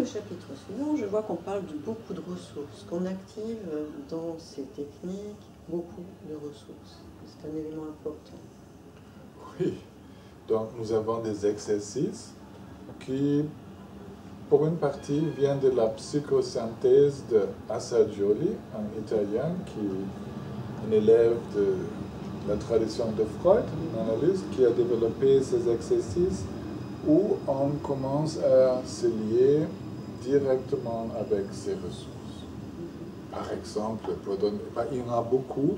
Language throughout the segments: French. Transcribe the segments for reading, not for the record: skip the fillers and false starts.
chapitre suivant, je vois qu'on parle de beaucoup de ressources, qu'on active dans ces techniques beaucoup de ressources. C'est un élément important. Oui, donc nous avons des exercices qui, pour une partie, viennent de la psychosynthèse de Assagioli, un Italien qui est un élève de la tradition de Freud, un analyste, qui a développé ces exercices où on commence à se lier directement avec ces ressources. Par exemple, il y en a beaucoup,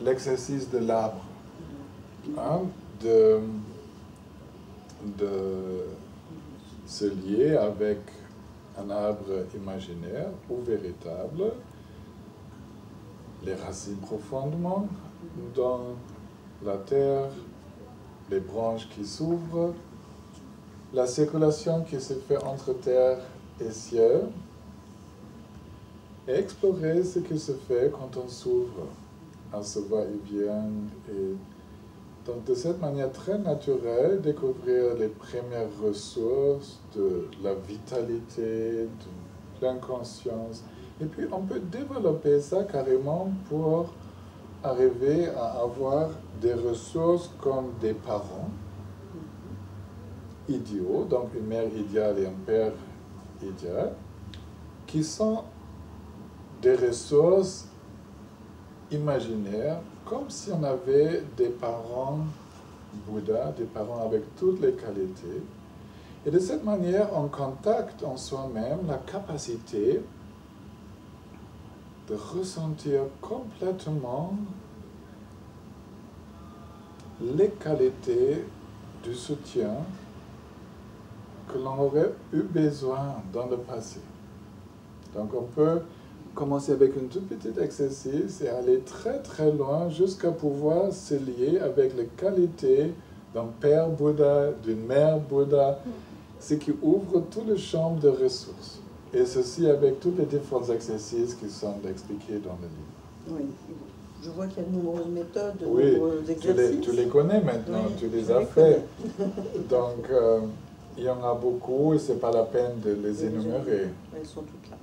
l'exercice de l'arbre, hein, de se lier avec un arbre imaginaire ou véritable, les racines profondément dans la terre, les branches qui s'ouvrent, la circulation qui se fait entre terre et ciel, et explorer ce qui se fait quand on s'ouvre à ce va-et-vient. Et donc, de cette manière très naturelle, découvrir les premières ressources de la vitalité, de l'inconscience. Et puis, on peut développer ça carrément pour arriver à avoir des ressources comme des parents idéaux, donc une mère idéale et un père idéal, qui sont des ressources imaginaires, comme si on avait des parents Bouddha, des parents avec toutes les qualités. Et de cette manière, on contacte en soi-même la capacité de ressentir complètement les qualités du soutien que l'on aurait eu besoin dans le passé. Donc on peut commencer avec un tout petit exercice et aller très très loin jusqu'à pouvoir se lier avec les qualités d'un père Bouddha, d'une mère Bouddha, ce qui ouvre tout le champ de ressources. Et ceci avec tous les différents exercices qui sont expliqués dans le livre. Oui, je vois qu'il y a de nombreuses méthodes, de oui, nombreux exercices. Tu les connais maintenant, oui, tu les as faits. Donc, il y en a beaucoup et ce n'est pas la peine de les énumérer. Elles sont toutes là.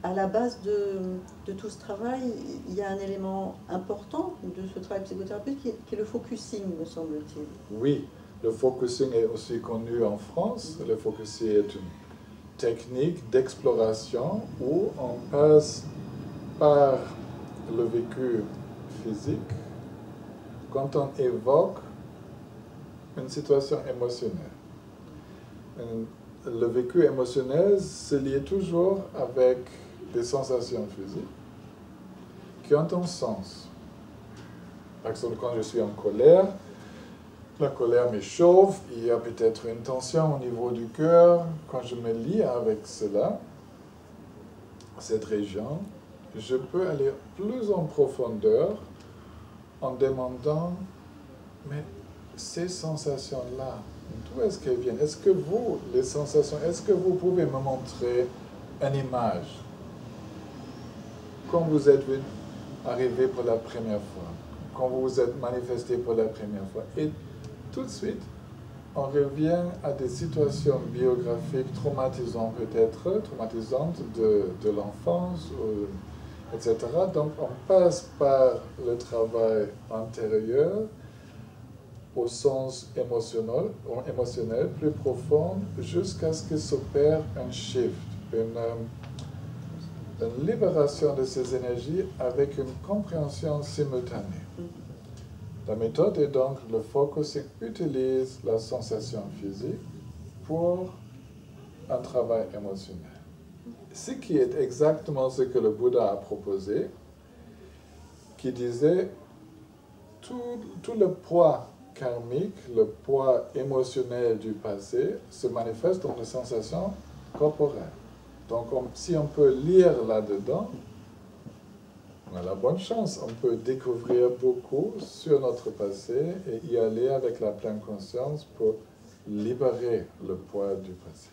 À la base de tout ce travail, il y a un élément important de ce travail psychothérapeutique qui est le focusing, me semble-t-il. Oui, le focusing est aussi connu en France. Le focusing est une technique d'exploration où on passe par le vécu physique quand on évoque une situation émotionnelle. Le vécu émotionnel se lie toujours avec des sensations physiques qui ont un sens. Par exemple, quand je suis en colère, la colère m'échauffe, il y a peut-être une tension au niveau du cœur. Quand je me lie avec cela, cette région, je peux aller plus en profondeur en demandant, mais ces sensations-là, d'où est-ce qu'elles viennent? Est-ce que vous, les sensations, est-ce que vous pouvez me montrer une image? Quand vous êtes arrivé pour la première fois, quand vous vous êtes manifesté pour la première fois, et tout de suite, on revient à des situations biographiques traumatisantes peut-être, traumatisantes de l'enfance, etc. Donc on passe par le travail antérieur au sens émotionnel plus profond jusqu'à ce que s'opère un shift, une libération de ces énergies avec une compréhension simultanée. La méthode est donc le focusing utilise la sensation physique pour un travail émotionnel. Ce qui est exactement ce que le Bouddha a proposé, qui disait tout le poids karmique, le poids émotionnel du passé se manifeste dans les sensations corporelles. Donc si on peut lire là-dedans, on a la bonne chance, on peut découvrir beaucoup sur notre passé et y aller avec la pleine conscience pour libérer le poids du passé.